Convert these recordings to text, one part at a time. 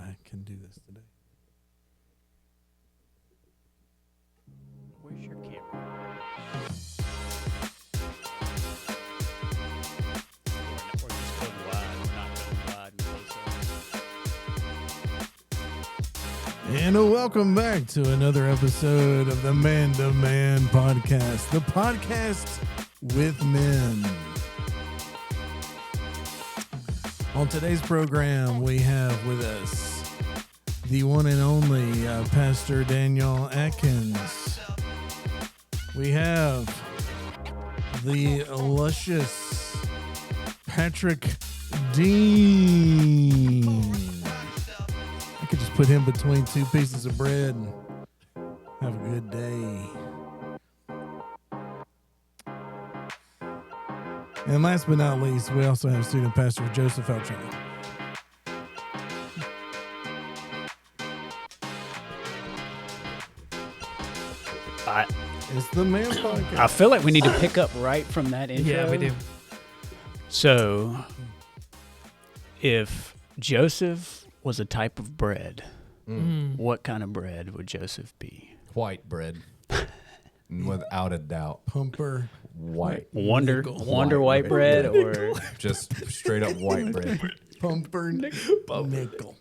I can do this today. Where's your camera? Or just going wide, not going wide and close up. And welcome back to another episode of the Man to Man podcast, the podcast with men. On today's program, we have with us the one and only Pastor Daniel Atkins. We have the luscious Patrick Dean. I could just put him between two pieces of bread and have a good day. And last but not least, we also have student pastor Joseph Altroni. It's the Man Podcast. I feel like we need to pick up right from that intro. Yeah, we do. So, if Joseph was a type of bread, what kind of bread would Joseph be? White bread. Without a doubt. Pumper. White. Wonder White white bread or Just straight up white bread. Pumper nickel.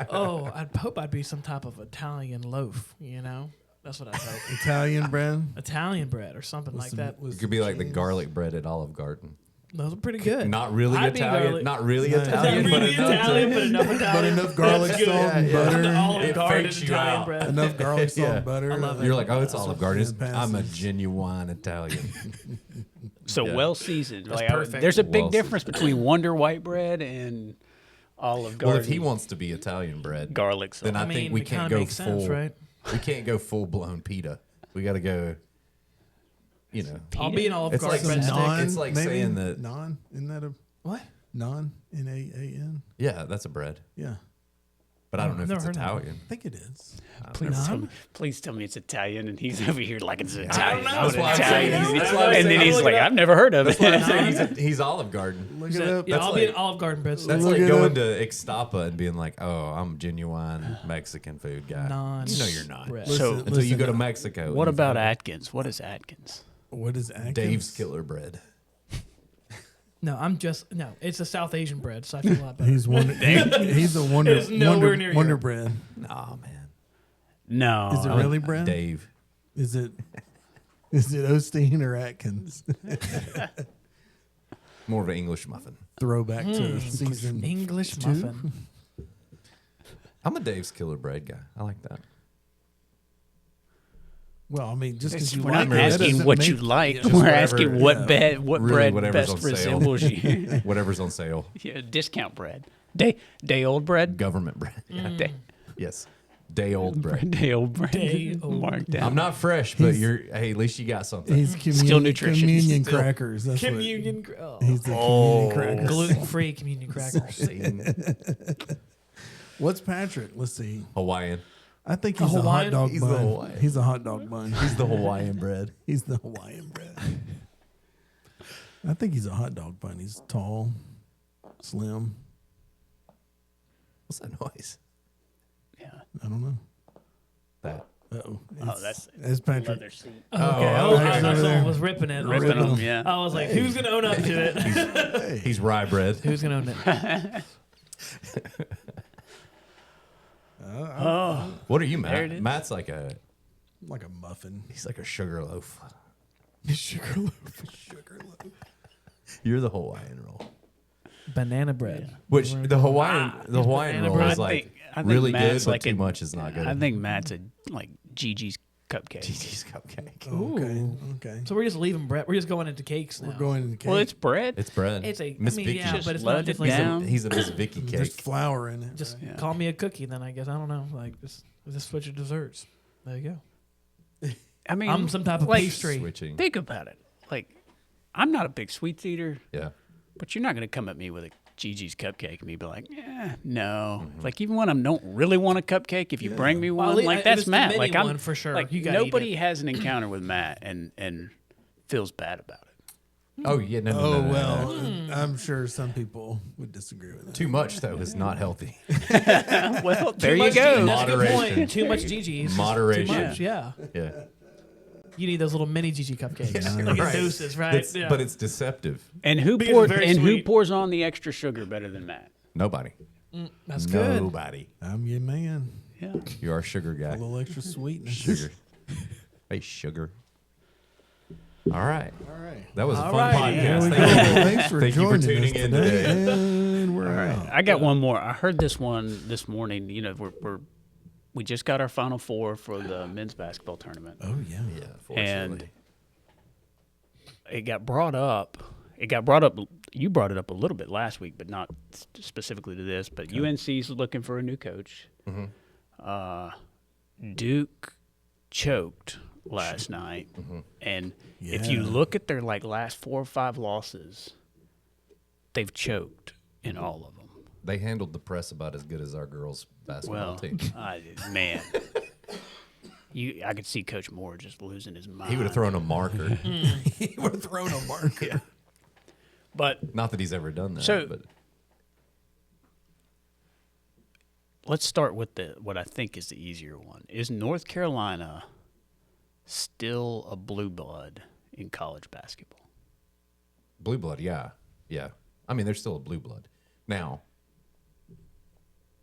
Oh, I'd hope I'd be some type of Italian loaf, you know? That's what I hope. Italian bread. Italian bread or something with like some- that. with It could be some like the cheese. garlic bread at Olive Garden. Those are pretty good. Not really I'd be Italian. garlic. Not really Nice. Italian, Not but really enough Italian, but to, enough Italian. But enough garlic, That's good. salt, and Yeah, butter. The Olive It Garden fakes you Italian out. bread. Enough garlic, salt, Yeah. and butter. I love it. You're like, oh, it's So Olive Garden. it I'm a passes. genuine Italian. so Yeah. well seasoned. That's Like, perfect. there's a big Well difference between Wonder white bread and Olive Garden. Well, if he wants to be Italian bread, garlic sauce. then I think we it can't kinda go makes full. sense, right? We can't go full blown pita. We got to go. You know, I'll be an Olive It's Garden like bread some stick. non- It's like maybe? saying that- Non? Isn't that a What? non? N-A-A-N? yeah, that's a bread. Yeah. But I don't know if Never it's heard of that. Italian. I think it is. Please tell me it's Italian, and he's over here like it's I Italian. don't know. I'm That's why I'm Italian. saying- that's why I'm And then saying- he's Look like, it up. I've never heard of it. That's why I'm saying he's Olive Garden. Look it up. Yeah, That's I'll be like- an Olive Garden bread stick. That's Look like it going up. to Ixtapa and being like, "Oh, I'm genuine Mexican food guy." Non. You know you're not. bread. So- Until you go to listen, Mexico. What and about you Atkins? What is Atkins? What is Atkins? Dave's Killer Bread? No, it's a South Asian bread, so I feel a lot better. He's he's a wonder It is nowhere near wonder Europe. bread. Nah, man. No. Is it really bread? Dave. Is it Osteen or Atkins? More of an English muffin. Throwback to season English two? muffin. I'm a Dave's Killer Bread guy. I like that. Well, I mean, just because you We're like not it, that asking doesn't what make- you like. Yeah. We're whatever- asking what yeah. what Really, bread whatever's best on sale. resembles you. Whatever's on sale. Yeah, discount bread. Day old bread. Government bread. Yeah. Day, Yes. Day old bread. day old bread. Day old. Marked down. I'm not fresh, but He's- hey, at least you got something. He's Still nutritious. communion Still- crackers. That's Communion. What, he's the communion crackers. Gluten-free communion crackers. What's Patrick? Let's see. Hawaiian. I think A he's a hot Hawaiian? dog He's the bun. Hawaiian. He's a hot dog bun. He's the Hawaiian bread. He's the Hawaiian bread. I think he's a hot dog bun. He's tall, slim. What's that noise? Yeah. I don't know. That. Uh-oh. Oh, that's It's Patrick. leather seat. Okay, oh, I was okay. like, Over there. someone was ripping it. Ripping them, yeah. I was like, who's gonna own up to it? Hey. He's rye bread. Who's gonna own it? Oh, What are you, There it Matt? is. Matt's like like a muffin. he's like a sugar loaf. Sugar loaf. Sugar loaf. You're the Hawaiian roll. Banana bread. Which the Hawaiian Hawaiian banana roll bread. is like I think really good, Matt's but like too a- much is not good. I think Matt's a like Gigi's cupcake. Gigi's cupcake. Okay. Okay. So we're just leaving bread. We're just going into cakes now. We're going into cake. Well, it's bread. It's bread. It's a. Miss I mean, Vicky. yeah, Just but it's load not it just like down. He's a Miss Vicky There's cake. flour in it. just Yeah. call me a cookie. Then I guess I don't know. Like just switch of desserts. There you go. I mean, I'm some type of like, pastry. Switching. Think about it. Like, I'm not a big sweets eater, Yeah. but you're not going to come at me with a Gigi's cupcake and me be like, no. Mm-hmm. Like, even when I don't really want a cupcake, if you bring me Well, one, at least- like, if that's it's the Matt. mini Like, I'm one, for sure. Like, You gotta eat nobody it. has an encounter with Matt and feels bad about it. Oh yeah, no. Oh no. well, I'm sure some people would disagree with that. Too much though is not healthy. Well, there you That's go. a good Moderation. point. Too much GGs. Moderation. Too much, yeah. Yeah, You need those little mini GG cupcakes. Yeah. Like Right. in Deuces, right? That's- Yeah. but it's deceptive. And who Because pours it's very and who sweet. pours on the extra sugar better than Matt? Nobody. That's good. Nobody. I'm your man. Yeah. You are a sugar A guy. little extra sweetness. Sugar. Hey, sugar. All right. All right. That was a All fun right. Here we podcast. go. Thank you. Thanks for Thank you for joining tuning us in today. today. And we're All right. out. I got one more. I heard this one this morning. You know, we just got our Final Four for the men's basketball tournament. Oh yeah. Yeah, And fortunately. it got brought up. You brought it up a little bit last week, but not specifically to this. But UNC's looking for a new coach. Duke choked last night, and if you Yeah. look at their last 4 or 5 losses, they've choked in all of them. They handled the press about as good as our girls basketball Well, team. man, I could see Coach Moore just losing his mind. He would have thrown a marker. He would have thrown a marker. But Not that he's ever done that. So- but let's start with what I think is the easier one. Is North Carolina still a blue blood in college basketball? blue blood, yeah. I mean, they're still a blue blood. Now,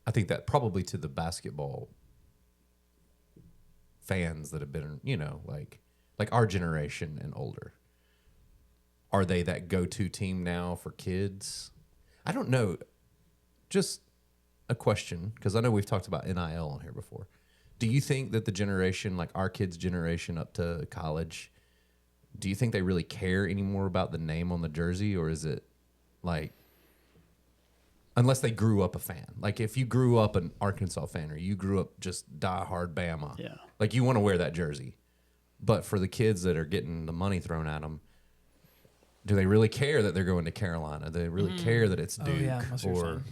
I think that probably to the basketball fans that have been, like our generation and older, are they that go-to team now for kids? I don't know. Just a question, because I know we've talked about NIL on here before. Do you think that the generation, like our kids' generation up to college, do you think they really care anymore about the name on the jersey, or is it like, unless they grew up a fan? Like if you grew up an Arkansas fan or you grew up just diehard Bama, Yeah. like you want to wear that jersey. But for the kids that are getting the money thrown at them, do they really care that they're going to Carolina? Do they really care that it's Duke yeah, I see what you're or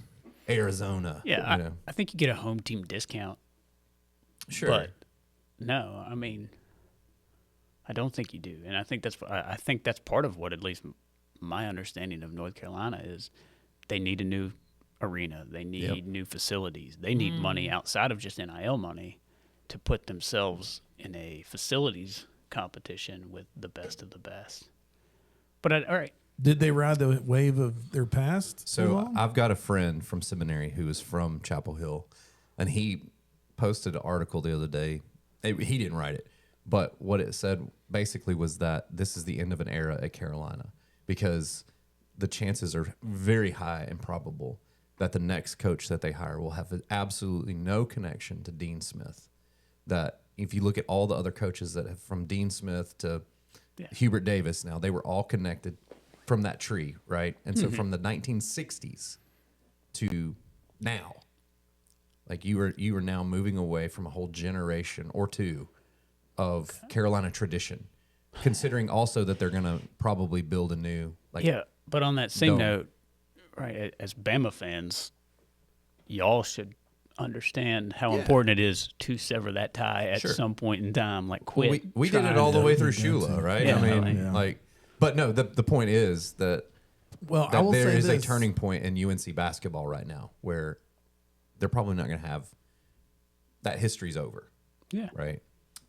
saying. Arizona? Yeah, I think you get a home team discount. Sure. But no, I mean, I don't think you do, and I think that's part of what, at least my understanding of North Carolina, is they need a new arena, they need new facilities, they need money outside of just NIL money to put themselves in a facilities competition with the best of the best. But all right, Did they ride the wave of their past? So I've got a friend from seminary who is from Chapel Hill, and he posted an article the other day. He didn't write it, but what it said basically was that this is the end of an era at Carolina, because the chances are very high and probable that the next coach that they hire will have absolutely no connection to Dean Smith. That if you look at all the other coaches that have, from Dean Smith to Hubert Davis, now they were all connected from that tree, right? And so from the 1960s to now, like you are now moving away from a whole generation or two of Carolina tradition, considering also that they're going to probably build a new, like, yeah. But on that same Dome. note, right, as Bama fans, y'all should understand how important it is to sever that tie at Sure. some point in time. Like, quit. we did it trying all the to- way through Yeah, Shula, right? Yeah, I mean, yeah. like, but no, the point is that Well, I that will there say is a this. turning point in UNC basketball right now where they're probably not going to have that history's over, Yeah. right?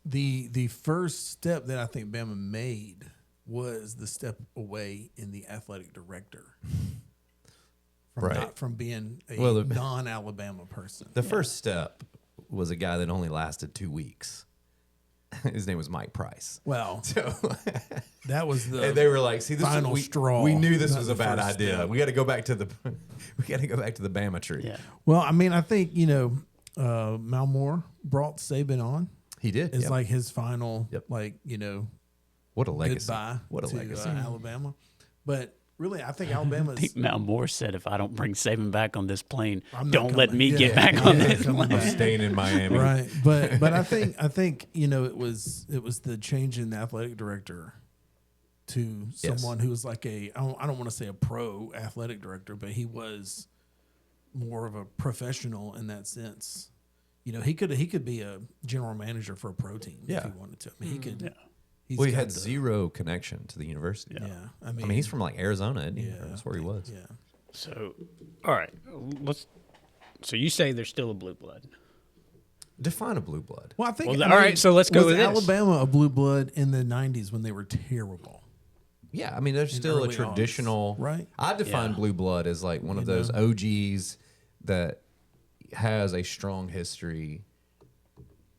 The first step that I think Bama made was the step away in the athletic director. Right. Not from being a Well, the- non-Alabama person. The first step was a guy that only lasted 2 weeks. His name was Mike Price. Well, So that was the and they were like, "See, this final we, straw. We knew this Not was the a bad first idea. step. We got to go back to the Bama tree." Yeah. Well, I mean, I think, Malmore brought Saban on. He did. It's Yep. like his final, Yep. What a legacy! goodbye What a to legacy! Alabama. But really, I think Alabama's. I think Mount Moore said, if I don't bring Saban back on this plane, I'm not don't let coming. me Yeah. get back on Yeah, this coming plane. back. Staying in Miami, Right, but I think it was the change in the athletic director to Yes. someone who was like I don't want to say a pro athletic director, but he was more of a professional in that sense. He could be a general manager for a pro team if Yeah. he wanted to. I mean, Well, he got had the- zero connection to the university. Yeah, I I mean, he's from like Arizona, isn't he? Yeah, That's where he was. Yeah. So, all right, So you say there's still a blue blood? Define a blue blood. Well, I think. Well, I all mean, right, so let's go was with this. Alabama a blue blood in the '90s when they were terrible. Yeah, I mean, there's still a early traditional. aughts, right? I define Yeah. blue blood as like one of those OGs that has a strong history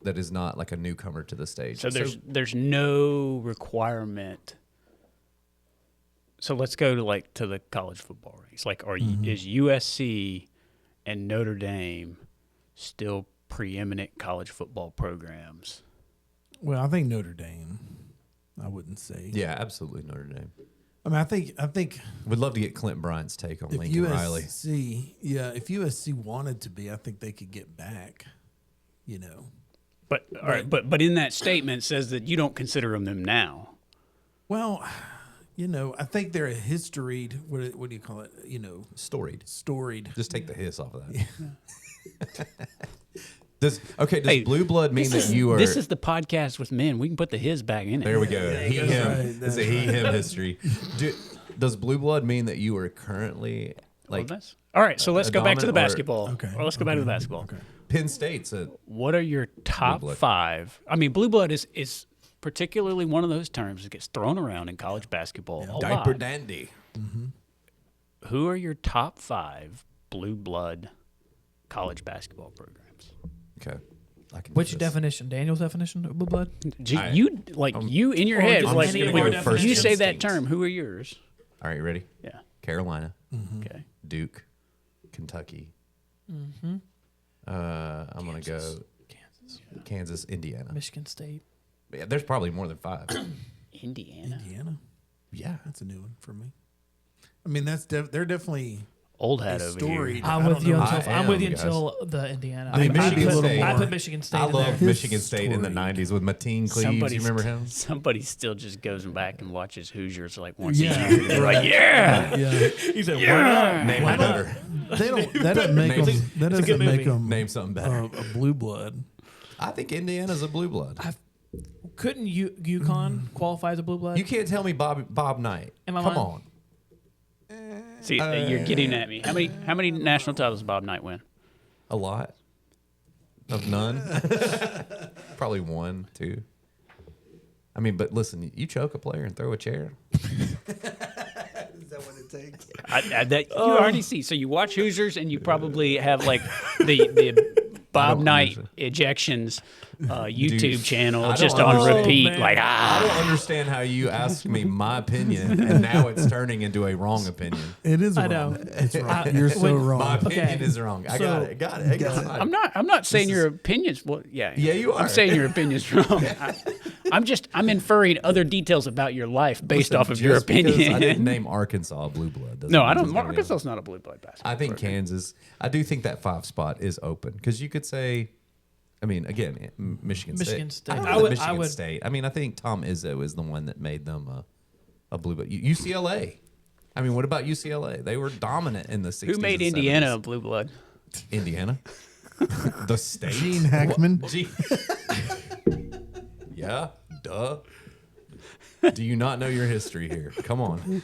that is not like a newcomer to the stage. So there's no requirement. So let's go to the college football ranks. Like, is USC and Notre Dame still preeminent college football programs? Well, I think Notre Dame. I wouldn't say. Yeah, absolutely Notre Dame. I mean, I think Would love to get Clint Bryant's take on if Lincoln Riley. if USC wanted to be, I think they could get back. You know. But all right, but in that statement it says that you don't consider them now. Well, you know, I think they're a historied. What do you call it? You know, Storied. storied. Just take the hiss off of that. Does blue blood mean This that you are? This is the podcast with men. We can put the his back in it. There we go. He that's him. right, It's that's a he him history. Does blue blood mean that you are currently like All right, so let's a go back to the dominant or- basketball. Okay, Or let's go back to the basketball. Okay. Penn State's a What are your top blood. 5? I mean, blue blood is particularly one of those terms that gets thrown around in college basketball a diaper lot. dandy? Who are your top 5 blue blood college basketball programs? Okay. I can do Which this. definition? Daniel's definition of blue blood? You in your or head, just like any of when our you definitions? say that Instincts. term, who are yours? All right, you ready? Yeah. Carolina, Okay. Duke, Kentucky. I'm gonna go Kansas, Indiana. Michigan State. Yeah, there's probably more than 5. Indiana. Indiana. Yeah. That's a new one for me. I mean, they're definitely Old hat a over story. here. I'm with you I until I'm with you am, guys. until the Indiana. I mean, Michigan State. I put Michigan State I in there. love Michigan State in the Historic. 90s with Mateen Cleaves. You remember him? Somebody still just goes back and watches Hoosiers like once Yeah. a year. They're like, yeah. Yeah, He said, Name it better. they don't. That doesn't make Name- them. That it's a good doesn't make movie. them Name something better. a blue blood. I think Indiana's a blue blood. Couldn't UConn qualify as a blue blood? You can't tell me Bob Knight. Am I Come lying? on. See, you're getting at me. How many national titles did Bob Knight win? A lot. Of none. Probably 1, 2. I mean, but listen, you choke a player and throw a chair. Is that what it takes? You already see. So you watch Hoosiers, and you probably have like the Bob don't Knight understand. ejections YouTube Dude, channel I just don't on understand. repeat. man. Like I don't understand how you ask me my opinion and now it's turning into a wrong opinion. It is I wrong. know. It's wrong. You're so when- wrong. My opinion Okay. is wrong. I got it. Got it. I got it. I'm not saying your opinions. Well, yeah. Yeah, you I'm are. saying your opinion's wrong. I'm inferring other details about your life based off of your Just because opinion. I didn't name Arkansas a blue blood. doesn't No, mean I don't. it's gonna be a- Arkansas's not a blue blood basketball. I think Kansas. I do think that 5 spot is open because you could say, I mean, again, Michigan State. Michigan State. I, I think would- Michigan I would- State. I mean, I think Tom Izzo is the one that made them a blue blood. UCLA. I mean, what about UCLA? They were dominant in the 60s. Who made and Indiana 70s. a blue blood? Indiana. The state. Gene Hackman. Gee. Yeah, duh. Do you not know your history here? Come on.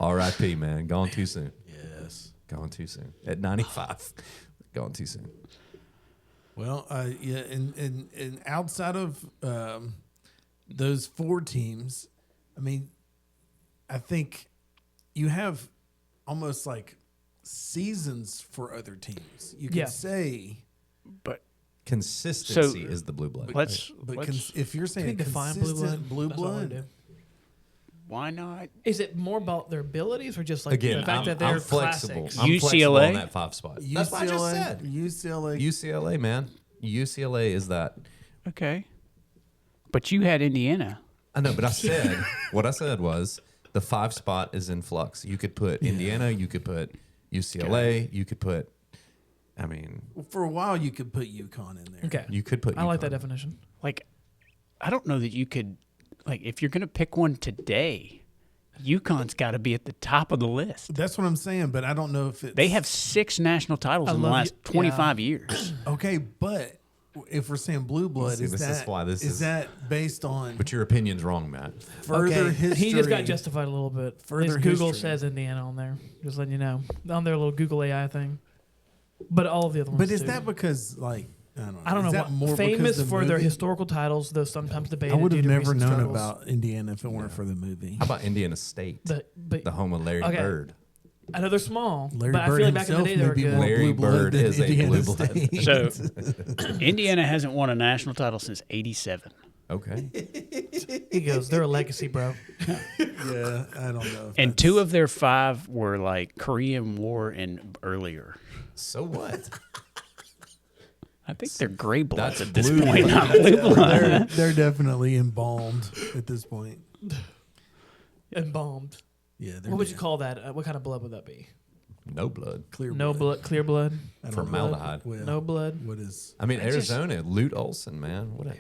R.I.P. man. Gone too soon. Yes. Gone too soon. At 95. Gone too soon. Well, yeah, and outside of those 4 teams, I mean, I think you have almost like seasons for other teams. You can Yeah. say, But Consistency is the blue blood. let's. but if you're saying Can you define blue consistent blood? blue That's all I blood, do. Why not? Is it more about their abilities or just like Again, the fact I'm, that they're I'm flexible. classics? I'm flexible UCLA? on that 5 spot. That's what I just said. UCLA. UCLA, man. UCLA is that. Okay. But you had Indiana. I know, but I said what I said was the 5 spot is in flux. You could put Indiana, you could put UCLA, you could put. I mean, For a while, you could put UConn in there. Okay. you could put. I like UConn. that definition. Like, I don't know that you could. Like, if you're gonna pick one today, UConn's got to be at the top of the list. That's what I'm saying, but I don't know if it's They have 6 national titles in the love last you- 25 years. okay, but if we're saying blue blood, See, is this is why this is- that based on But your opinion's wrong, Matt. further history? He just got justified a little bit. Further Google history. says Indiana on there. Just letting you know. On their little Google AI thing. But all of the other ones But is too. that because like I don't know? I don't is know that what. more Famous because the for their movie? historical titles, though sometimes debated. I would have due to never recent known struggles. about Indiana if it weren't for the movie. How about Indiana State, But the home of Larry Okay. Bird? I know they're small, Larry but I Bird feel like back in the himself day they may were be good. more Larry blue blood Bird than is a Indiana blue blood. State. So Indiana hasn't won a national title since '87. Okay. He goes, they're a legacy, bro. Yeah, I don't know. if And that's- 2 of their 5 were like Korean War and earlier. So what? I think they're gray bloods That's at this blue point, blood. not blue blood. they're definitely embalmed at this point. Embalmed. Yeah, they're What would you dead. call that? What kind of blood would that be? No blood. Clear No blood, clear blood, I don't know. Formaldehyde. Well, no blood. What is? I mean, I just- Arizona, Lute Olson, man. What a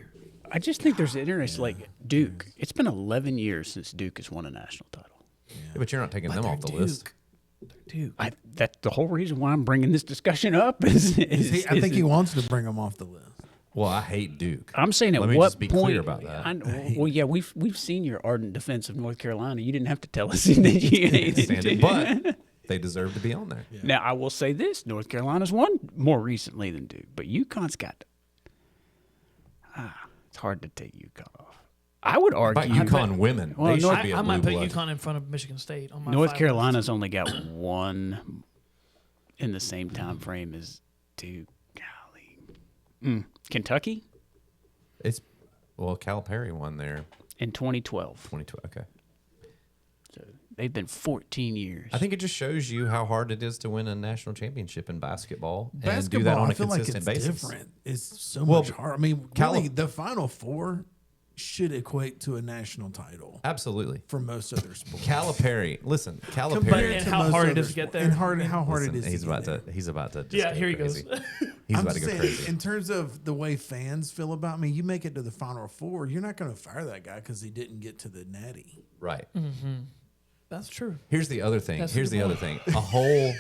I just think there's interest like Duke. It's been 11 years since Duke has won a national title. Yeah, but you're not taking them they're off the Duke. list. Dude, That's the whole reason why I'm bringing this discussion up. I I think he wants to bring them off the list. Well, I hate Duke. I'm saying at Let me what just be point? clear about that. Well, yeah, we've seen your ardent defense of North Carolina. You didn't have to tell us that you hated Stand it. it, but they deserve to be on there. Now I will say this: North Carolina's won more recently than Duke, but UConn's got. It's hard to take UConn off. I would About argue UConn women, Well, they no, should be a I blue might put blood. UConn in front of Michigan State on my North 5 Carolina's only got 1 in the same time frame as Duke. Golly, Kentucky It's well, Calipari won there in 2012. 2012. Okay. So they've been 14 years. I think it just shows you how hard it is to win a national championship in basketball, and do Basketball, that on I a feel like it's consistent basis. different. It's so Well, much hard. I mean, Cali- really, the Final Four should equate to a national title Absolutely. for most other sports. Calipari, listen, But Calipari. and how most hard it other is to get sports. there. And how hard it Listen, is. he's to about get to. He's about to. Just Yeah, go here he crazy. goes. He's I'm about to just go saying, crazy. in terms of the way fans feel about me, you make it to the Final Four, you're not going to fire that guy because he didn't get to the Natty. Right. That's true. Here's the other thing. That's a Here's good the other point. thing. A whole.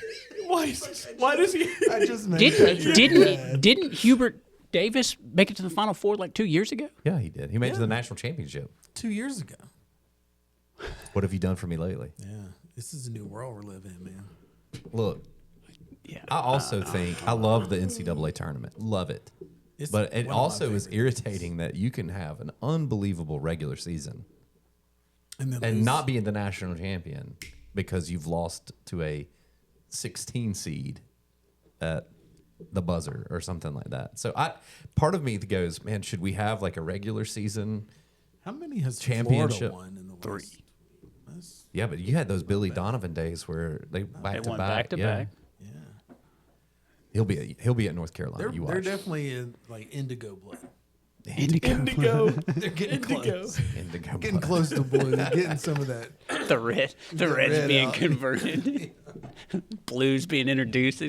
Why does he? I just made that joke. Didn't Hubert Davis make it to the Final Four like 2 years ago? Yeah, he did. He made it to the Yeah. national championship. 2 years ago. What have you done for me lately? Yeah, this is a new world we're living in, man. Look, Yeah. I also think I love the NCAA tournament. Love it. It's But it one of my also is favorite irritating that you can have an unbelievable regular season And, then and lose. not be the national champion because you've lost to a 16 seed at the buzzer or something like that. So part of me goes, man, should we have like a regular season? How many has Championship? Florida won in the Three. West? That's, Yeah, but you had those Billy Donovan days where they They back to won back. back to Yeah. back. yeah. He'll be at North Carolina. They're, You they're watch. definitely in like indigo blood. Indigo. They're getting Indigo. close. Indigo Getting blood. close to blue. Getting some of that. The red's red being out. converted. Blues being introduced.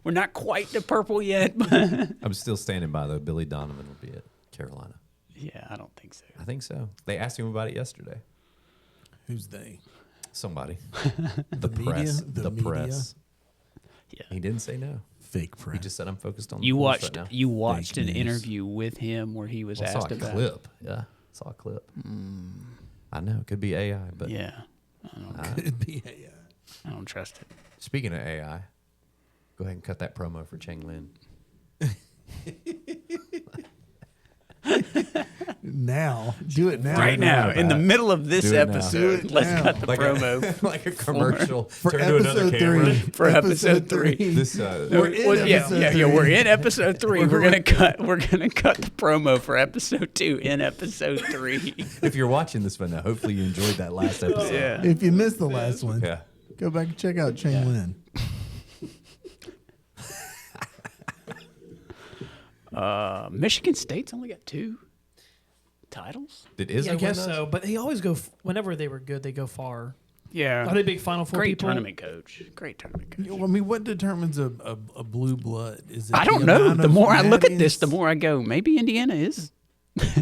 We're not quite to purple yet, but I'm still standing by though. Billy Donovan will be at Carolina. yeah, I don't think so. I think so. They asked him about it yesterday. Who's they? Somebody. The media? press. The The media? press. Yeah. He didn't say no. Fake press. He just said I'm focused on the You Bulls watched right now. you watched Fake an news. interview with him where he was I saw asked a about clip. Yeah. Saw a clip. I know. It could be AI, but Yeah, Could be I don't trust it. speaking of AI, go ahead and cut that promo for Cheng Lin. now. Do it now. Right now, in the middle of this Do it now. episode, Do it let's now. cut the Like promo like a commercial. For Turn to another episode camera. 3. for episode 3. This We're in Well, yeah, episode yeah, 3. we're in episode 3. We're gonna cut the promo for episode 2 in episode 3. if you're watching this one now, hopefully you enjoyed that last episode. Yeah. If you missed the last one, Yeah. go back and check out Cheng Lin. Michigan State's only got 2 titles. Did Yeah, Izzo I guess win those? so. But they always go. Whenever they were good, they go far. Yeah, Are they big Final Four great people? tournament coach. Great tournament coach. I mean, what determines a blue blood? Is it I don't the know. amount The of more I look at this, natties? the more I go, maybe Indiana is.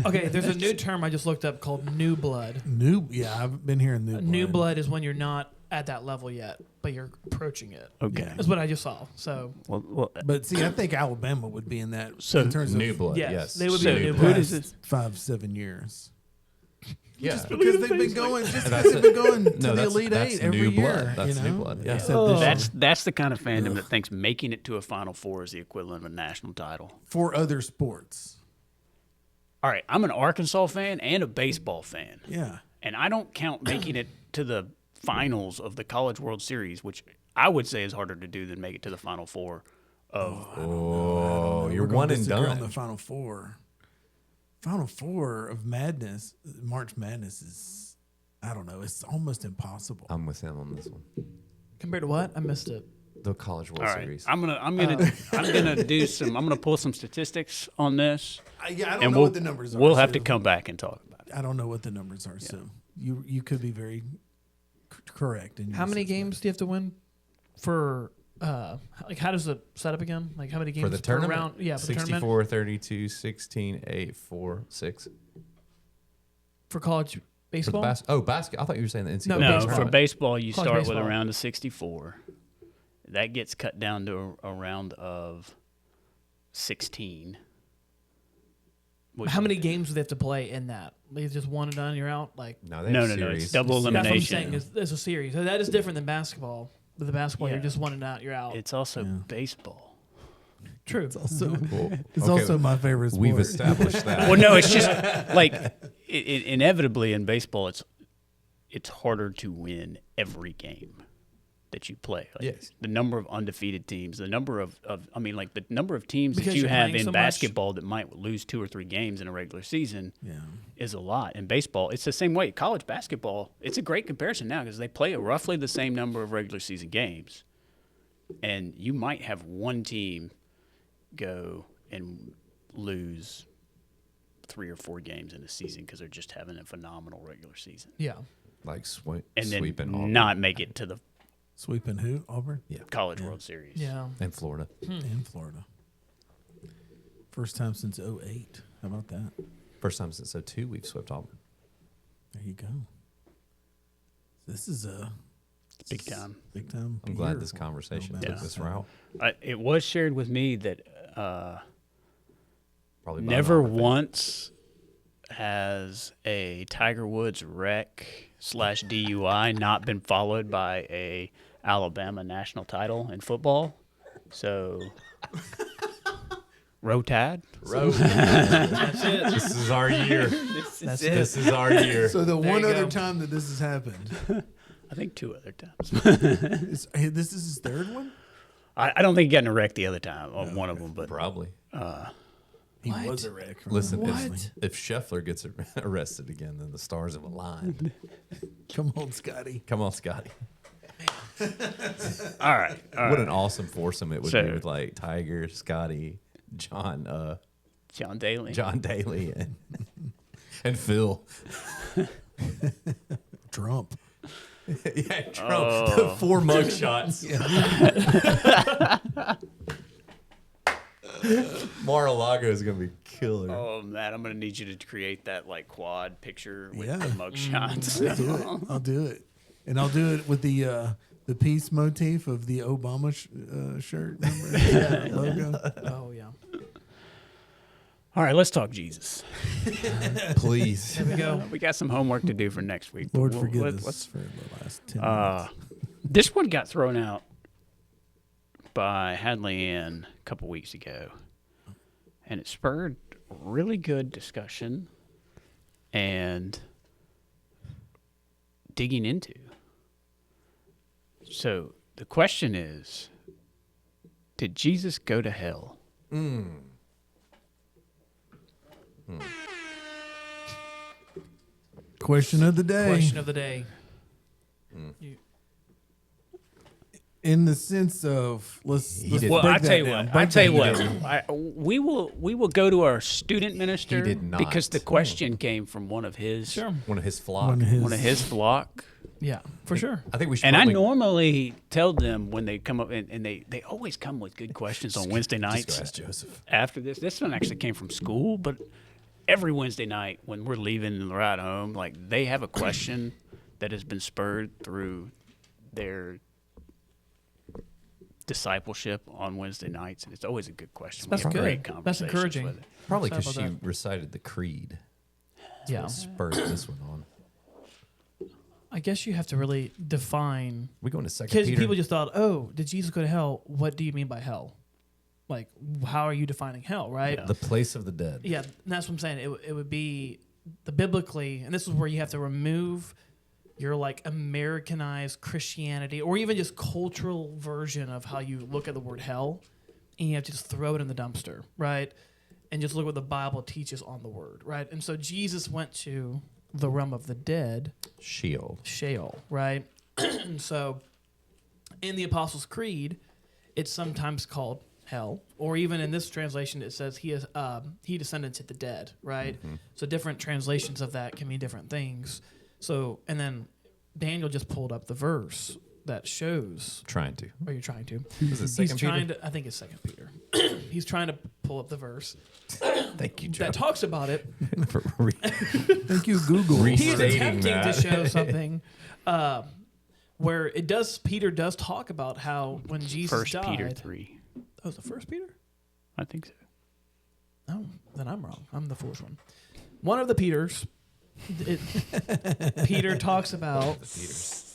Okay, there's a new term I just looked up called new blood. New. Yeah, I've been hearing new blood. New blood is when you're not at that level yet, but you're approaching it. Okay. Yeah. That's what I just saw. So Well, But see, I think Alabama would be in that So- in terms New of blood. Yes, Yes, they would be So a new who blood. does past this? 5-7 years. Yeah. Because they've been going, just That's because they've been going to No, the that's- Elite that's Eight every new year. blood. That's you new know? blood, yeah. Except Oh. this year. That's the kind of fandom that thinks making it to a Final Four is the equivalent of a national title. For other sports. All right, I'm an Arkansas fan and a baseball fan, Yeah. and I don't count making it to the finals of the College World Series, which I would say is harder to do than make it to the Final Four of. Oh, you're We're gonna one and disagree on done. the Final Four. Final Four of Madness, March Madness is, I don't know, it's almost impossible. I'm with him on this one. compared to what? I missed it. The College World All right, Series. I'm gonna pull some statistics on this, I don't and know what the numbers are. we'll have to so come back and talk about it. I don't know what the numbers are, so you could be very correct. In your How many assessment. games do you have to win for? Like, how does it set up again? Like, how many games for the per tournament? round? Yeah, for the tournament 64, 32, 16, 8, 4, 6. for college For the baseball. basket. I thought you were saying the NCAA. No, No, baseball. for baseball, you College start with baseball. a round of 64. That gets cut down to a round of 16. which- How many games do they have to play in that? Like, just one and done, you're out. Like, No, they No, have no, no. It's series. double that's what I'm elimination. saying. It's a series. So that is different than basketball. With the basketball, Yeah. you're just one and out. You're out. It's also Yeah. baseball. True. It's also Well, it's okay, also my favorite sport. We've established that. Well, no, it's just like inevitably in baseball, it's harder to win every game that you play. Like Yes. the number of undefeated teams, the number of the number of teams Because that you you're have playing in so much. basketball that might lose 2 or 3 games in a regular season Yeah. is a lot. In baseball, it's the same way. College basketball, it's a great comparison now because they play roughly the same number of regular season games, and you might have one team go and lose 3 or 4 games in a season because they're just having a phenomenal regular season, Yeah. Like and then sweeping Auburn not make it to the Sweeping who? Auburn College World Series. Yeah. in Florida. in Florida. First time since 08. How about that? First time since 02 we've swept Auburn. There you go. This is a Big time. big time. I'm glad year this for conversation Alabama. took this route. It was shared with me that Probably by never an Auburn fan. once has a Tiger Woods wreck/DUI not been followed by a Alabama national title in football. So, Row Tide. That's it. This is our year. That's This is our year. So the There one you other go. time that this has happened, I think 2 other times. this is his third one. I don't think he got in a wreck the other time, one of them, but Probably. He What? was a wreck. Listen, What? if Scheffler gets arrested again, then the stars have aligned. Come on, Scotty. Come on, Scotty. all right. What an awesome foursome it would So- be with like Tiger, Scotty, John John Daly. Daly, and Phil. Trump. Yeah, Trump. The 4 mug shots. Mar-a-Lago is gonna be killer. Oh, Matt, I'm going to need you to create that like quad picture with Yeah. the mug shots. I'll do it. I'll do it, and I'll do it with the peace motif of the Obama shirt. Remember? Logo. Oh, yeah. All right, let's talk Jesus. Please. There we go. We got some homework to do for next week. but Lord, we'll- forgive let- us let's- for the last 10 minutes. This one got thrown out by Hadley Ann a couple weeks ago, and it spurred really good discussion and digging into. So the question is, did Jesus go to hell? Question of the day. Question of the day. In the sense of let's did- Well, break I tell that you down. what. Break I tell you that what. down. We will go to our student minister did not. because the question came from one of his Sure. One of his flock. one of his flock. Yeah, for sure. I think we should. And I probably- normally tell them when they come up, and they always come with good questions on Wednesday Just nights. go ask Joseph. After this one actually came from school, but every Wednesday night when we're leaving the ride home, like they have a question that has been spurred through their discipleship on Wednesday nights, and it's always a good question. That's We have good. great That's conversations encouraging. with it. Probably Sorry because about she recited the creed. Yeah. Spurred this one on. I guess you have to really define. We going to Second Because Peter. people just thought, oh, did Jesus go to hell? What do you mean by hell? Like, how are you defining hell, right? Yeah. the place of the dead. Yeah, and that's what I'm saying. It would be the biblically, and this is where you have to remove your like Americanized Christianity or even just cultural version of how you look at the word hell, and you have to just throw it in the dumpster, right? And just look what the Bible teaches on the word, right? And so Jesus went to the realm of the dead, Sheol. Sheol, right? And so in the Apostles' Creed, it's sometimes called hell, or even in this translation, it says he descended to the dead, right? So different translations of that can mean different things. So, and then Daniel just pulled up the verse that shows. Trying to. Are you trying to? Is it He's Second trying Peter? to. I think it's Second Peter. He's trying to pull up the verse Thank you, Joe. that talks about it. for re- Thank you, Google. He's Restating attempting that. to show something where it does. Peter does talk about how when Jesus First died. Peter 3. Oh, it's the First Peter. I think so. Oh, then I'm wrong. I'm the foolish one. One of the Peters. Peter talks about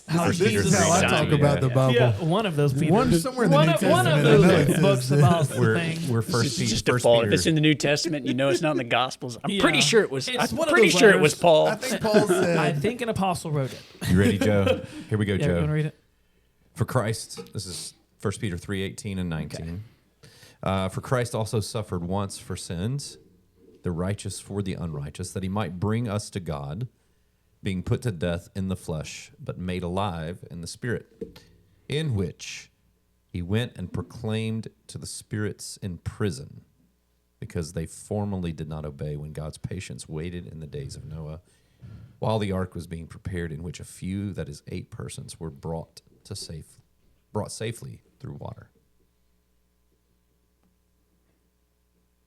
how First This Peter is how I talk Yeah. about the Bible. Yeah, one of those Peters. One somewhere in the one New of, one of Testament, I know those it books says about the we're thing. we're It's first, just first default. If Peter. it's in the New Testament, you know it's not in the Gospels. I'm Yeah. pretty sure it was. It's I'm one of pretty those sure it was letters. Paul. I think Paul said. I think an apostle wrote it. You ready, Joe? Here we go, Yeah, you want to Joe. read it? For Christ, this is 1 Peter 3:18 and 19. For Christ also suffered once for sins, the righteous for the unrighteous, that he might bring us to God, being put to death in the flesh, but made alive in the spirit, in which he went and proclaimed to the spirits in prison, because they formerly did not obey when God's patience waited in the days of Noah, while the ark was being prepared, in which a few, that is 8 persons, were brought safely through water.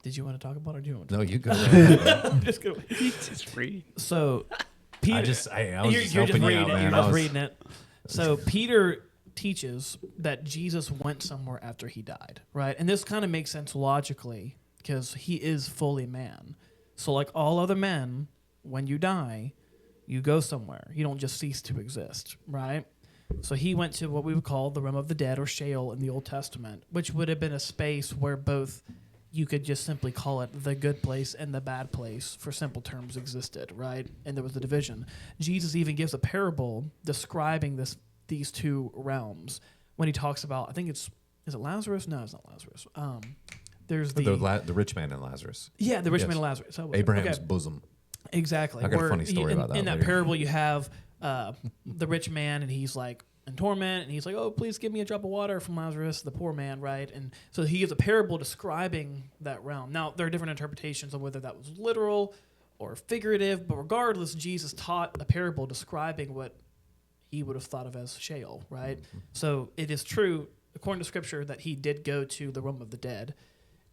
Did you want to talk about it or do you want to? No, you go. Ahead. Just go. Just read. So, Peter. I was just you're just helping you reading out, it. man. You're I just was- reading it. So Peter teaches that Jesus went somewhere after he died, right? And this kind of makes sense logically because he is fully man. So like all other men, when you die, you go somewhere. You don't just cease to exist, right? So he went to what we would call the realm of the dead or Sheol in the Old Testament, which would have been a space where both you could just simply call it the good place and the bad place for simple terms existed, right? And there was the division. Jesus even gives a parable describing these two realms when he talks about, I think is it Lazarus? No, it's not Lazarus. There's the rich man and Lazarus. yeah, the rich Yes. man and Lazarus. That was it. Abraham's Okay. bosom. Exactly. I got a Where funny story about that In that later. parable, you have the rich man, and he's like in torment, and he's like, "Oh, please give me a drop of water from Lazarus, the poor man." Right, and so he gives a parable describing that realm. Now, there are different interpretations of whether that was literal or figurative, but regardless, Jesus taught a parable describing what he would have thought of as Sheol. Right, so it is true according to Scripture that he did go to the realm of the dead.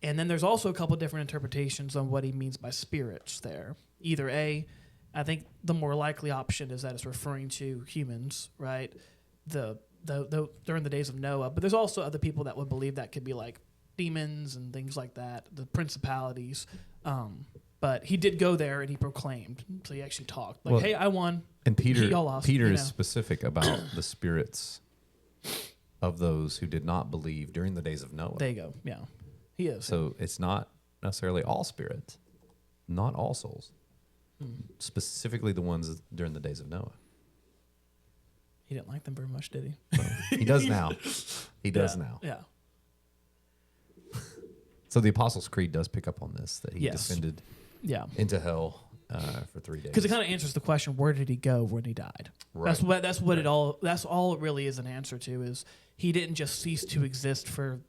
And then there's also a couple different interpretations on what he means by spirits there. Either A, I think the more likely option is that it's referring to humans, right? The during the days of Noah. But there's also other people that would believe that could be like demons and things like that, the principalities. But he did go there and he proclaimed. So he actually talked. Like, Well, hey, I won. And Peter, Y'all lost, Peter you is know. specific about the spirits of those who did not believe during the days of Noah. There you go. Yeah. He is. So it's not necessarily all spirits, not all souls, specifically the ones during the days of Noah. He didn't like them very much, did he? So he does now. He does Yeah. now. Yeah. So the Apostles' Creed does pick up on this, that he Yes. descended Yeah. into hell for 3 days. Because it kind of answers the question: where did he go when he died? That's Right. what it all. That's all it really is an answer to. Is he didn't just cease to exist from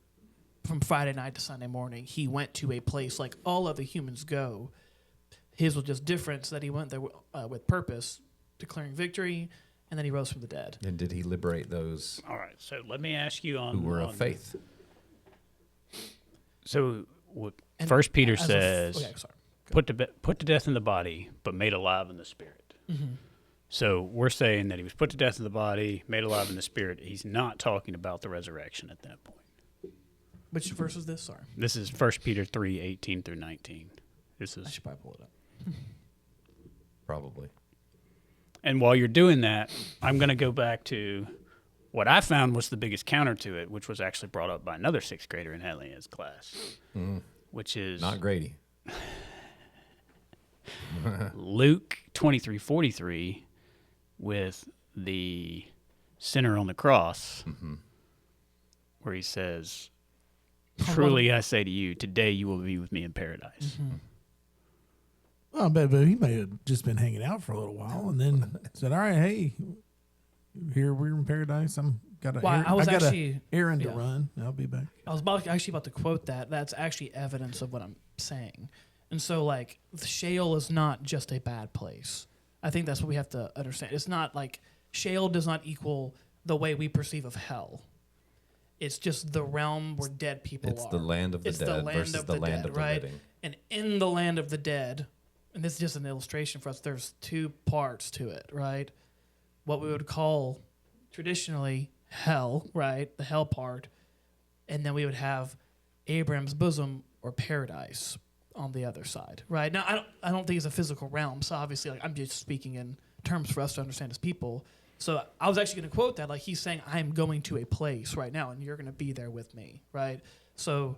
Friday night to Sunday morning. He went to a place like all other humans go. His was just different, so that he went there with purpose, declaring victory, and then he rose from the dead. And did he liberate those All right, so let me ask you on who were on- of faith? So what And First Peter as a f- says, okay, sorry. put to death in the body, but made alive in the spirit. Mm-hmm. So we're saying that he was put to death in the body, made alive in the spirit. He's not talking about the resurrection at that point. Which verse is this? Sorry. This is 1 Peter 3:18 through 19. This I is, should probably pull it up. Probably. and while you're doing that, I'm going to go back to what I found was the biggest counter to it, which was actually brought up by another sixth grader in Helia's class, which is Not Grady. Luke 23:43 with the sinner on the cross, where he says, "Truly I say to you, today you will be with me in paradise." Well, but he may have just been hanging out for a little while and then said, "All right, hey, here we're in paradise. Well, I was got actually- an errand to yeah. run. I'll be back." I was actually about to quote that. That's actually evidence of what I'm saying. And so, like, the Sheol is not just a bad place. I think that's what we have to understand. It's not like Sheol does not equal the way we perceive of hell. It's just the realm where dead people It's are. the land of the It's dead the land versus of the the land dead, of the right? living. And in the land of the dead, and this is just an illustration for us, there's two parts to it, right? What we would call traditionally hell, right? The hell part. And then we would have Abraham's bosom or paradise on the other side, right? Now, I don't think it's a physical realm, so obviously, like, I'm just speaking in terms for us to understand as people. So I was actually going to quote that, like, he's saying, I'm going to a place right now, and you're going to be there with me, right? So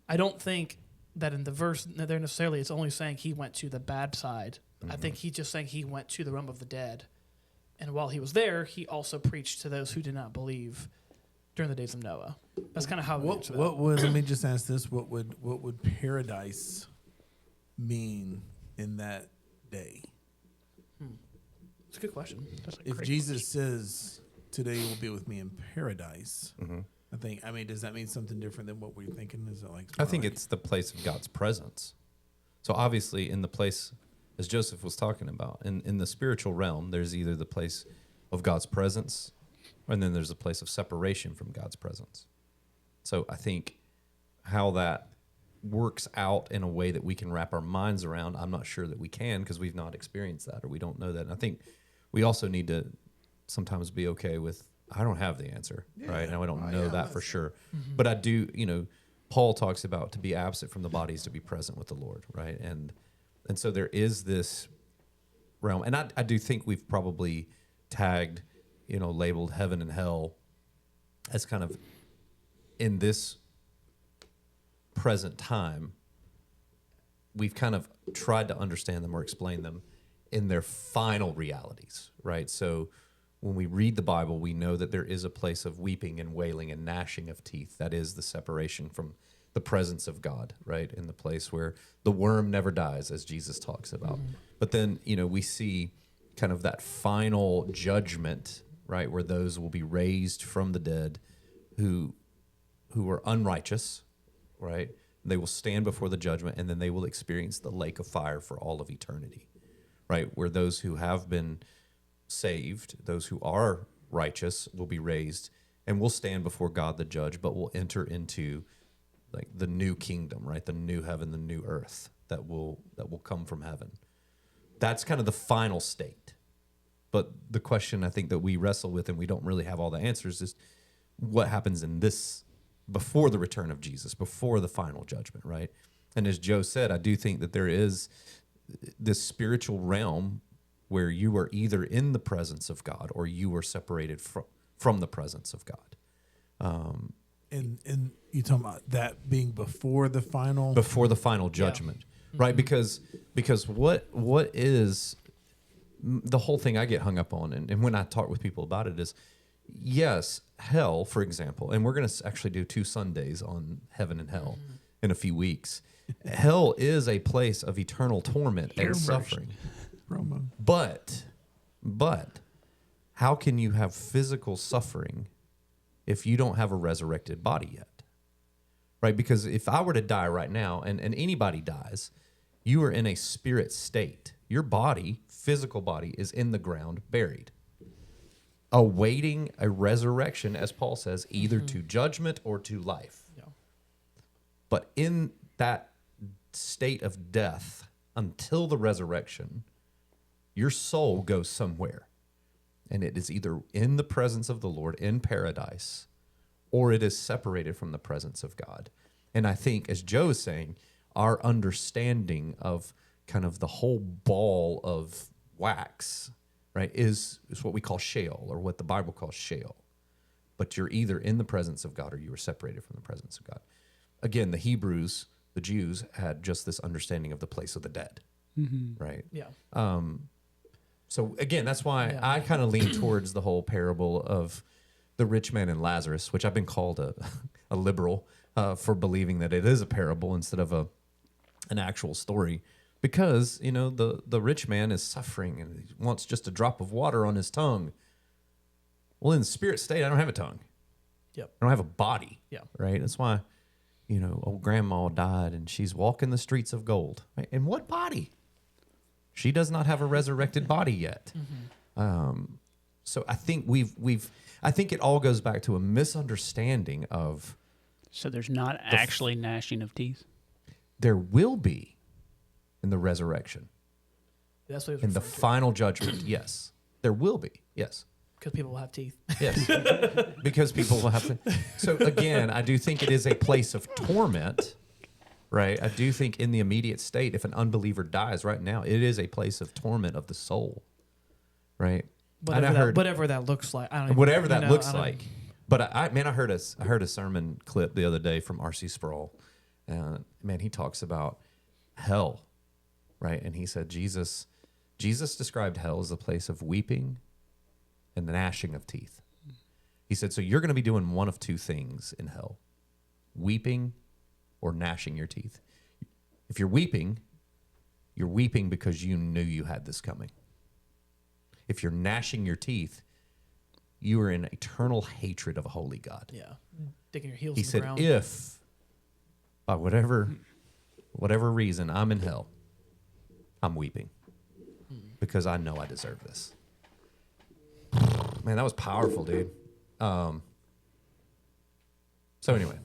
I don't think that in the verse there necessarily it's only saying he went to the bad side. I think he's just saying he went to the realm of the dead. And while he was there, he also preached to those who did not believe during the days of Noah. That's kind of how I would What answer that. what would let me just ask this? What would paradise mean in that day? It's a good question. That's a If great Jesus says, "Today you will be with me in paradise," I mean, does that mean something different than what we're thinking? Is it like? I think it's the place of God's presence. So obviously, in the place, as Joseph was talking about, in the spiritual realm, there's either the place of God's presence, and then there's a place of separation from God's presence. So I think how that works out in a way that we can wrap our minds around, I'm not sure that we can because we've not experienced that or we don't know that. And I think we also need to sometimes be okay with, I don't have the answer, right? And I don't know that for sure. But I do, Paul talks about to be absent from the body is to be present with the Lord, right? And so there is this realm. And I do think we've probably tagged, labeled heaven and hell as kind of in this present time, we've kind of tried to understand them or explain them in their final realities, right? So when we read the Bible, we know that there is a place of weeping and wailing and gnashing of teeth. That is the separation from the presence of God, right? In the place where the worm never dies, as Jesus talks about. But then, we see kind of that final judgment, right? Where those will be raised from the dead who are unrighteous, right? They will stand before the judgment, and then they will experience the lake of fire for all of eternity, right? Where those who have been saved, those who are righteous, will be raised and will stand before God the judge, but will enter into like the new kingdom, right? The new heaven, the new earth that will come from heaven. That's kind of the final state. But the question I think that we wrestle with and we don't really have all the answers is what happens in this before the return of Jesus, before the final judgment, right? And as Joe said, I do think that there is this spiritual realm where you are either in the presence of God or you are separated from the presence of God. And you talking about that being before the final? Before the final judgment, right? Because what is the whole thing I get hung up on, and when I talk with people about it is, yes, hell, for example, and we're going to actually do 2 Sundays on heaven and hell in a few weeks. Hell is a place of eternal torment and suffering. Promo. But how can you have physical suffering if you don't have a resurrected body yet? Right? Because if I were to die right now, and anybody dies, you are in a spirit state. Your body, physical body, is in the ground, buried, awaiting a resurrection, as Paul says, either to judgment or to life. Yeah. But in that state of death, until the resurrection, your soul goes somewhere. and it is either in the presence of the Lord in paradise, or it is separated from the presence of God. And I think, as Joe is saying, our understanding of kind of the whole ball of wax, right, is what we call Sheol, or what the Bible calls Sheol. But you're either in the presence of God or you are separated from the presence of God. Again, the Hebrews, the Jews, had just this understanding of the place of the dead, right? Yeah. So again, that's why I kind of lean towards the whole parable of the rich man and Lazarus, which I've been called a liberal for believing that it is a parable instead of an actual story, because the rich man is suffering and he wants just a drop of water on his tongue. Well, in the spirit state, I don't have a tongue. Yep. I don't have a body. Yeah. Right. That's why, old grandma died and she's walking the streets of gold. Right? In what body? She does not have a resurrected body yet. So I think I think it all goes back to a misunderstanding of So there's not actually gnashing of teeth? there will be in the resurrection, That's what it was in the final judgment. Yes, there will be. Yes. because people will have teeth. Yes, because people will have to. So again, I do think it is a place of torment, right? I do think in the immediate state, if an unbeliever dies right now, it is a place of torment of the soul, right? Whatever that looks like. I don't even, Whatever that looks I don't- like. But I heard a sermon clip the other day from R.C. Sproul, and he talks about hell, right? And he said Jesus described hell as a place of weeping and the gnashing of teeth. He said, so you're going to be doing one of two things in hell: weeping or gnashing your teeth. If you're weeping because you knew you had this coming. If you're gnashing your teeth, you are in eternal hatred of a holy God. Yeah. Digging your heels He in the said, ground. if by whatever reason I'm in hell, I'm weeping because I know I deserve this. Man, that was powerful, dude. So anyway,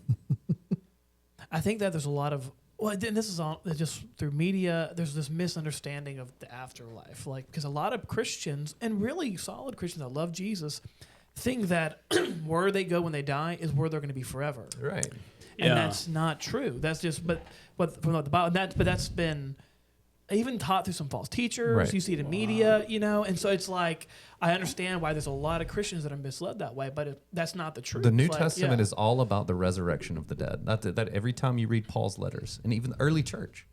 I think that there's a lot of and this is all just through media. There's this misunderstanding of the afterlife, because a lot of Christians and really solid Christians that love Jesus think that where they go when they die is where they're going to be forever, right. and Yeah. that's not true. That's just but from the Bible. That's been even taught through some false teachers. Right. You see it in media, and so it's like I understand why there's a lot of Christians that are misled that way, but that's not the truth. The New Like, Testament yeah. is all about the resurrection of the dead. That every time you read Paul's letters, and even the early church,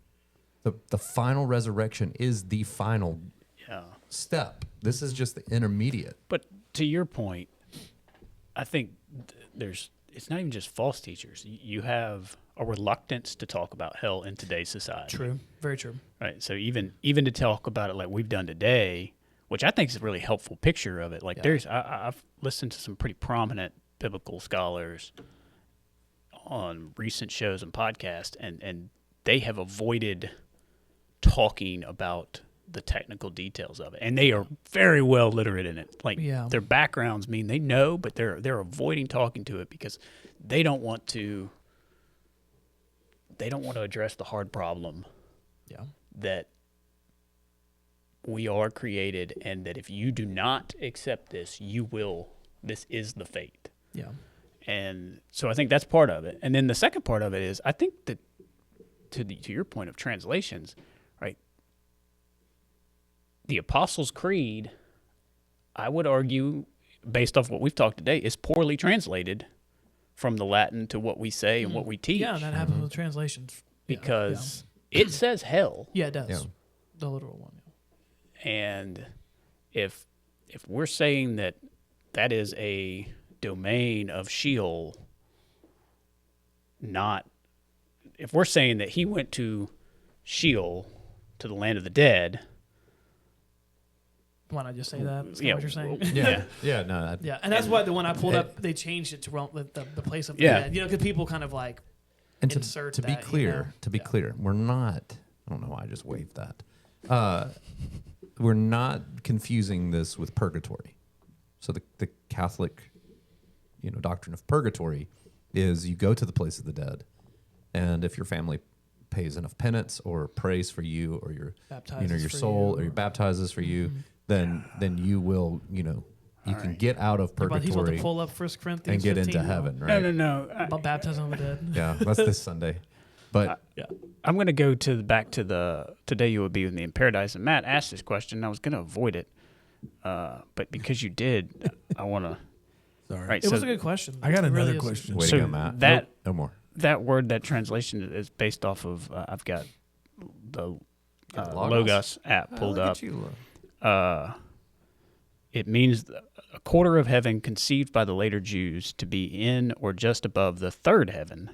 the final resurrection is the final Yeah. step. This is just the intermediate. But to your point, I think it's not even just false teachers. You have a reluctance to talk about hell in today's society. True, very true. Right. So even to talk about it like we've done today, which I think is a really helpful picture of it. Like I've listened to some pretty prominent biblical scholars on recent shows and podcasts, and they have avoided talking about the technical details of it, and they are very well literate in it. Like their backgrounds mean they know, but they're avoiding talking to it because they don't want to address the hard problem Yeah. that we are created, and that if you do not accept this, this is the fate. Yeah. And so I think that's part of it. And then the second part of it is, I think that to your point of translations, right? The Apostles' Creed, I would argue, based off what we've talked today, is poorly translated from the Latin to what we say and what we teach. Yeah, that happens with translations. Yeah, Because it says hell. yeah, it does. Yeah. The literal one. And if we're saying that is a domain of Sheol, if we're saying that he went to Sheol, to the land of the dead. Why not just say that? Is that Yeah, what you're saying? Yeah, no. Yeah, and that's why the one I pulled up, they changed it to the place of the Yeah. dead. Because people kind of like And insert to be that, clear, we're not. I don't know why I just waved that. We're not confusing this with purgatory. So the Catholic, doctrine of purgatory is you go to the place of the dead, and if your family pays enough penance or prays for you, or your Baptizes your for soul you, or your baptizes for you, then you will you can get out of But he's about to purgatory pull up 1 Corinthians and get 15 into now. heaven, No, right? no. About baptism of the dead. Yeah, that's this Sunday. But Yeah. I'm going to go back to the today you will be with me in paradise. And Matt asked this question, and I was going to avoid it, but because you did, I want to. Sorry. Right. It so was a good question. I got It really another is. question. way So to go, Matt. that- Nope, no more. that word, that translation is based off of. I've got the Got the Logos? Logos app pulled Look up. at you. It means a quarter of heaven conceived by the later Jews to be in or just above the third heaven.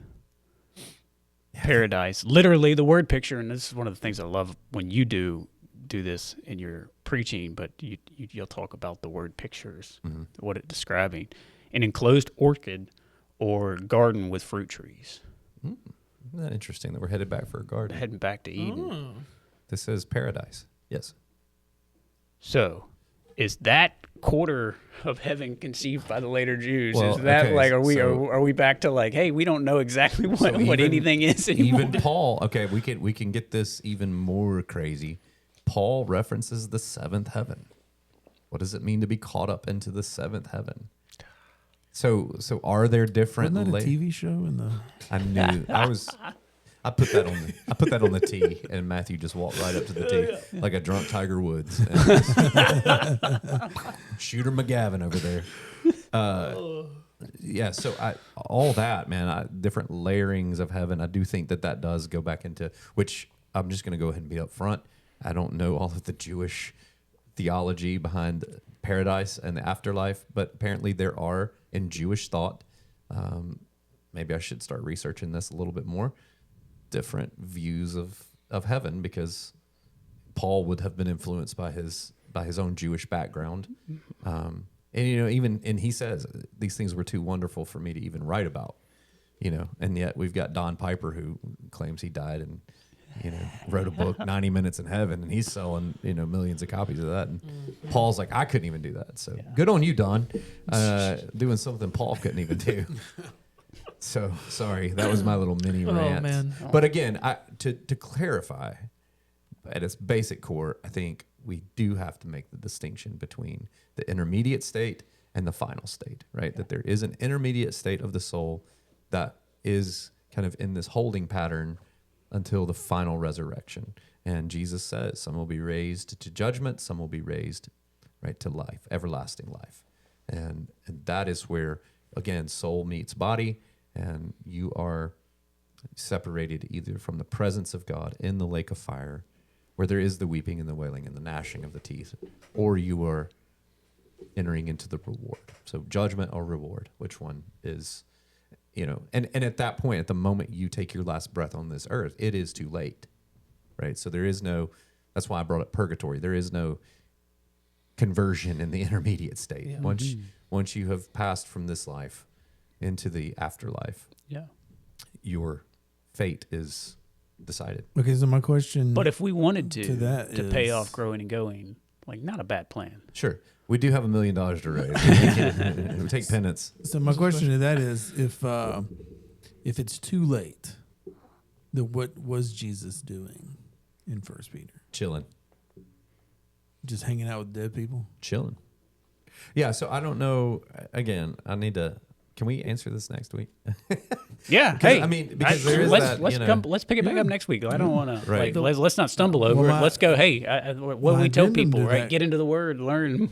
Paradise, literally the word picture, and this is one of the things I love when you do this in your preaching, but you'll talk about the word pictures, what it's describing. An enclosed orchid or garden with fruit trees. Isn't that interesting that we're headed back for a garden? Heading back to Eden. Oh. This is paradise. Yes. So, is that quarter of heaven conceived by the later Jews? Well, Is that okay, like so- are we back to like, hey, we don't know exactly what even- anything is anymore? Even Paul, okay, we can get this even more crazy. Paul references the seventh heaven. What does it mean to be caught up into the seventh heaven? So are there different? Wasn't that a TV show in the? I knew I put that on the tee, and Matthew just walked right up to the tee like a drunk Tiger Woods. And Shooter McGavin over there. Yeah, so all that, man, different layerings of heaven. I do think that does go back into, which I'm just going to go ahead and be up front. I don't know all of the Jewish theology behind paradise and the afterlife, but apparently there are in Jewish thought. Maybe I should start researching this a little bit more. Different views of heaven, because Paul would have been influenced by his own Jewish background. And even he says these things were too wonderful for me to even write about, and yet we've got Don Piper who claims he died and wrote a book 90 Minutes in Heaven, and he's selling millions of copies of that, and Paul's like, I couldn't even do that. So good on you, Don, doing something Paul couldn't even do. So sorry, that was my little mini rant. Man. But again, to clarify, at its basic core, I think we do have to make the distinction between the intermediate state and the final state, right? That there is an intermediate state of the soul that is kind of in this holding pattern until the final resurrection. And Jesus says some will be raised to judgment, some will be raised right to life, everlasting life. And that is where, again, soul meets body, and you are separated either from the presence of God in the lake of fire, where there is the weeping and the wailing and the gnashing of the teeth, or you are entering into the reward. So judgment or reward, which one is, and at that point, at the moment you take your last breath on this earth, it is too late, right? So there is no, that's why I brought up purgatory. There is no conversion in the intermediate state. Yeah. Once you have passed from this life into the afterlife, Yeah. your fate is decided. Okay, so my question. But if we wanted To that to pay is- off growing and going, like, not a bad plan. Sure. We do have $1 million to raise. We take penance. So my question to that is, if it's too late, then what was Jesus doing in First Peter? Chilling. Just hanging out with dead people? Chilling. Yeah, so I don't know. Again, I need to. Can we answer this next week? Yeah. 'Cause, Hey, I mean, because there is let's that, let's pick it back up next week. I don't want to Right. let's not stumble over Well, it. Let's go. Hey, what my we tell addendum people, to right? that- Get into the Word, learn. more.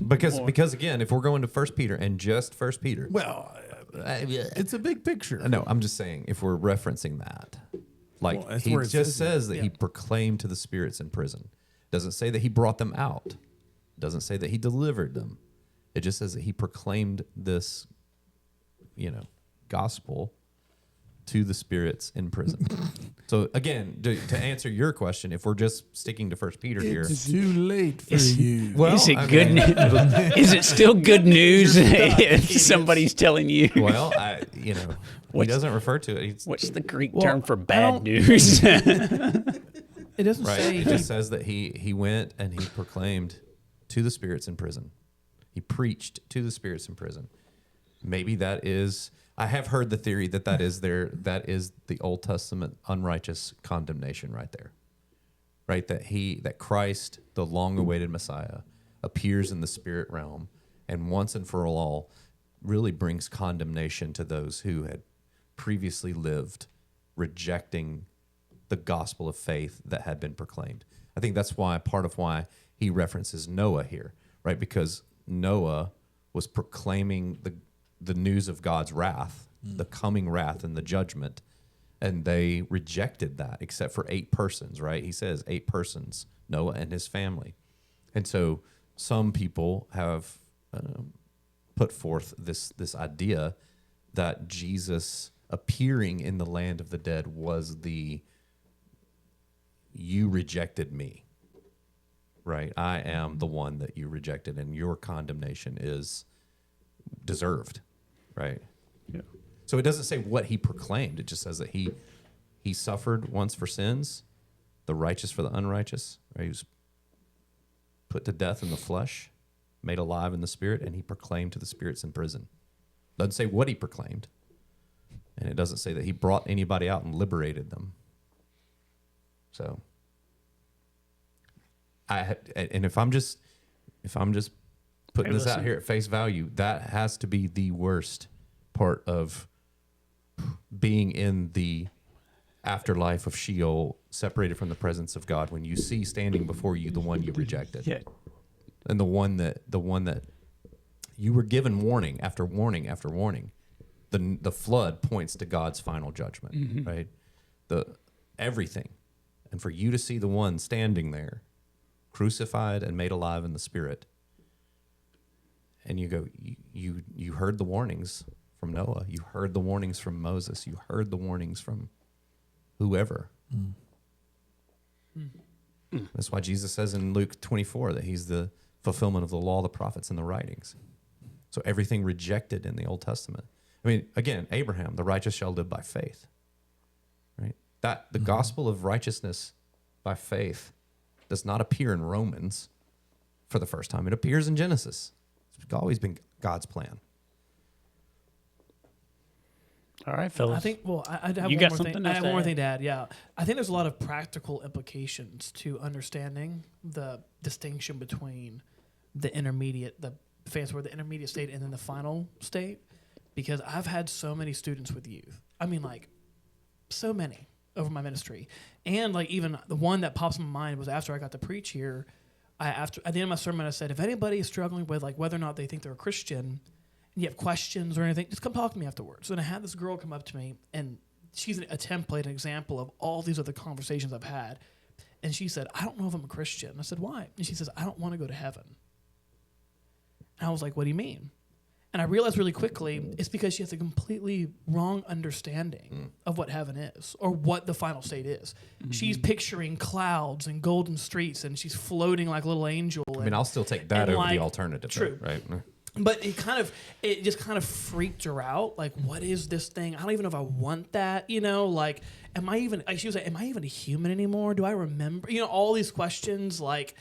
Because again, if we're going to First Peter and just First Peter, Well, it's a big picture. no, I'm just saying if we're referencing that, like Well, that's he where it just says says that he Yeah. proclaimed to the spirits in prison. Doesn't say that he brought them out. Doesn't say that he delivered them. It just says that he proclaimed this, gospel to the spirits in prison. So again, to answer your question, if we're just sticking to First Peter here, It's too late for Is- you. well, Is it I good? mean- Is it still good news if somebody's telling you? well, he What's- doesn't refer to it. He's, What's the Greek Well, term for I bad don't- news? It doesn't right. say It just says that he went and he proclaimed to the spirits in prison. He preached to the spirits in prison. Maybe that is. I have heard the theory that is the Old Testament unrighteous condemnation right there. Right, that Christ, the long-awaited Messiah, appears in the spirit realm and once and for all really brings condemnation to those who had previously lived rejecting the gospel of faith that had been proclaimed. I think that's why part of why he references Noah here, right? Because Noah was proclaiming the news of God's wrath, the coming wrath and the judgment, and they rejected that except for 8 persons, right? He says 8 persons, Noah and his family. And so some people have put forth this idea that Jesus appearing in the land of the dead was you rejected me, right? I am the one that you rejected, and your condemnation is deserved, right? Yeah. So it doesn't say what he proclaimed. It just says that he suffered once for sins, the righteous for the unrighteous, right? He was put to death in the flesh, made alive in the spirit, and he proclaimed to the spirits in prison. Doesn't say what he proclaimed. And it doesn't say that he brought anybody out and liberated them. So, if I'm just putting this out here at face value, that has to be the worst part of being in the afterlife of Sheol, separated from the presence of God, when you see standing before you the one you rejected. Yeah. And the one that you were given warning after warning after warning. The flood points to God's final judgment, right? Everything. And for you to see the one standing there, crucified and made alive in the spirit, and you go, you heard the warnings from Noah, you heard the warnings from Moses, you heard the warnings from whoever. That's why Jesus says in Luke 24 that he's the fulfillment of the law, the prophets, and the writings. So everything rejected in the Old Testament. I mean, again, Abraham, the righteous shall live by faith, right? That the gospel of righteousness by faith does not appear in Romans for the first time. It appears in Genesis. It's always been God's plan. All right, fellas. I think. Well, I have You one got more something thing. else I have to one more add? thing to add. Yeah, I think there's a lot of practical implications to understanding the distinction between the intermediate, the fancy word, the intermediate state, and then the final state. Because I've had so many students with youth. I mean, like, so many over my ministry, and like even the one that pops in my mind was after I got to preach here. At the end of my sermon, I said, if anybody is struggling with like whether or not they think they're a Christian, and you have questions or anything, just come talk to me afterwards. And I had this girl come up to me, and she's a template, an example of all these other conversations I've had. And she said, I don't know if I'm a Christian. I said, why? And she says, I don't want to go to heaven. And I was like, what do you mean? And I realized really quickly it's because she has a completely wrong understanding of what heaven is or what the final state is. She's picturing clouds and golden streets, and she's floating like a little angel. I mean, I'll still take that and over like- the alternative, true. though, right? But it just kind of freaked her out. Like, what is this thing? I don't even know if I want that. You know, like, am I even? Like, she was like, am I even a human anymore? Do I remember? You know, all these questions. Like,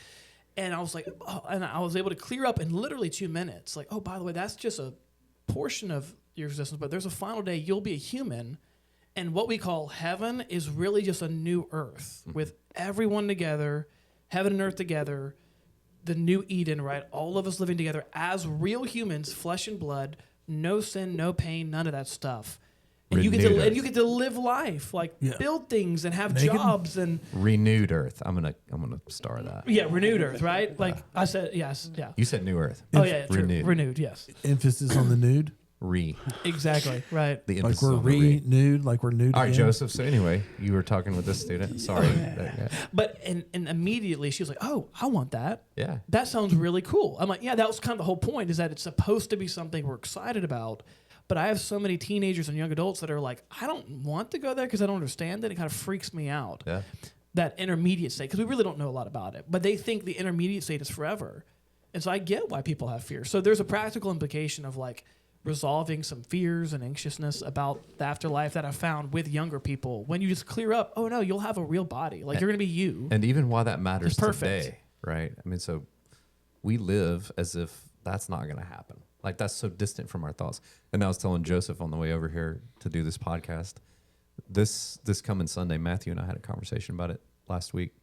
and I was like, oh, and I was able to clear up in literally 2 minutes. Like, oh, by the way, that's just a portion of your existence. But there's a final day. You'll be a human, and what we call heaven is really just a new earth with everyone together, heaven and earth together. The new Eden, right? All of us living together as real humans, flesh and blood, no sin, no pain, none of that stuff. And you get to live life, like build things and have Megan? jobs and Renewed Earth. I'm gonna star that. renewed earth, right? Like I said, yes, yeah. You said New Earth. Oh yeah, true. Renewed. Renewed, yes, Emphasis on the nude. exactly, right. The Like emphasis we're on the re. renewed, like we're nude All right, again. Joseph. So anyway, you were talking with this student. Sorry. But and immediately she was like, "Oh, I want that. Yeah. That sounds really cool." I'm like, "Yeah, that was kind of the whole point. Is that it's supposed to be something we're excited about." But I have so many teenagers and young adults that are like, "I don't want to go there because I don't understand it. It kind of freaks me out." Yeah. That intermediate state, because we really don't know a lot about it. But they think the intermediate state is forever, and so I get why people have fear. So there's a practical implication of like resolving some fears and anxiousness about the afterlife that I found with younger people. When you just clear up, oh no, you'll have a real body. Like you're gonna be you. And even why that matters It's perfect. today, right? I mean, so we live as if that's not going to happen. Like that's so distant from our thoughts. And I was telling Joseph on the way over here to do this podcast, this coming Sunday, Matthew and I had a conversation about it last week.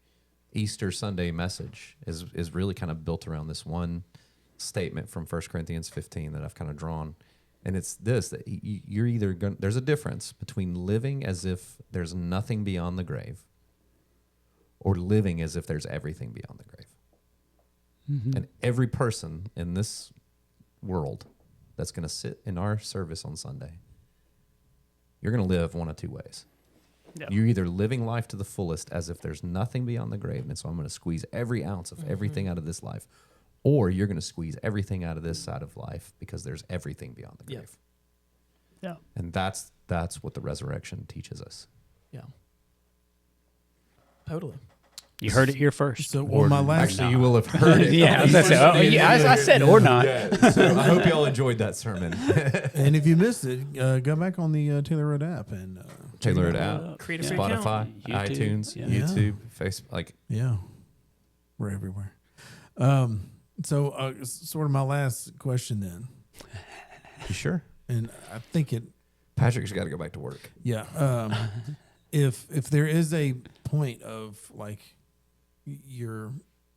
Easter Sunday message is really kind of built around this one statement from 1 Corinthians 15 that I've kind of drawn. And it's this, that you're either going, there's a difference between living as if there's nothing beyond the grave or living as if there's everything beyond the grave. And every person in this world that's going to sit in our service on Sunday, you're going to live one of two ways. Yeah. You're either living life to the fullest as if there's nothing beyond the grave, and so I'm going to squeeze every ounce of everything out of this life, or you're going to squeeze everything out of this side of life because there's everything beyond the Yeah. grave. Yeah. And that's what the resurrection teaches us. Yeah. Totally. You heard it here first. So, well, my last Actually, you will have heard it. Yeah, I was gonna say, oh, yeah, I said or not. Yeah, so I hope y'all enjoyed that sermon. and if you missed it, go back on the Taylor Road app and Taylor it out. Create a free account. Spotify, YouTube, iTunes, yeah. YouTube, Facebook. Like, yeah, we're everywhere. So, sort of my last question then, you sure? and I think it, Patrick's got to go back to work. yeah. If there is a point of like your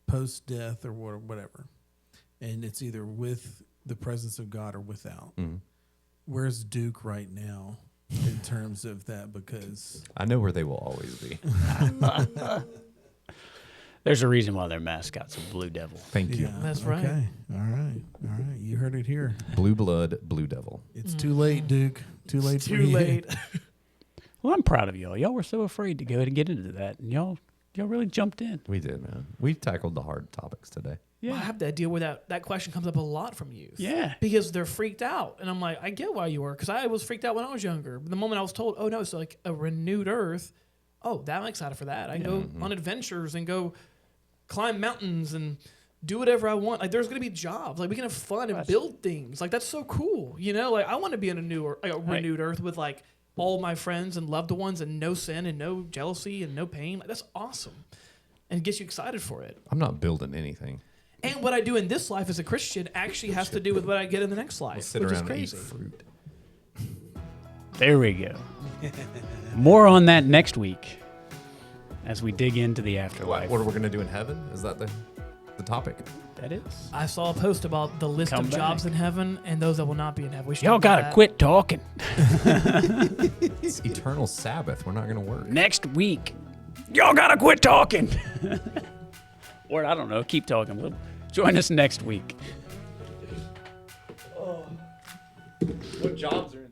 post death or whatever, and it's either with the presence of God or without, where's Duke right now in terms of that? Because I know where they will always be. There's a reason why their mascot's a blue devil. Thank you. yeah, That's right. Okay, all right. You heard it here. Blue blood, blue devil. It's too late, Duke. Too late. for Too you. late. Well, I'm proud of y'all. Y'all were so afraid to go and get into that, and y'all really jumped in. We did, man. We tackled the hard topics today. Well, I have that deal where that question comes up a lot from youth. Yeah. Because they're freaked out. And I'm like, I get why you were, because I was freaked out when I was younger. But the moment I was told, oh, no, it's like a renewed earth, oh, that I'm excited for that. I can go on adventures and go climb mountains and do whatever I want. Like, there's going to be jobs. Like, we can have fun and build things. Like, that's so cool. You know, like, I want to be in a renewed earth with, like, all my friends and loved ones and no sin and no jealousy and no pain. Like, that's awesome. And it gets you excited for it. I'm not building anything. And what I do in this life as a Christian actually has to do with what I get in the next life, I'll sit which is around and eat crazy. fruit. There we go. More on that next week as we dig into the afterlife. What are we going to do in heaven? Is that the topic? That is. I saw a post about the list Come of jobs back. in heaven and those that will not be in heaven. We should Y'all talk about gotta that. quit talking. It's eternal Sabbath. We're not going to work. Next week, y'all gotta quit talking. Or I don't know, keep talking. We'll join us next week. What jobs are in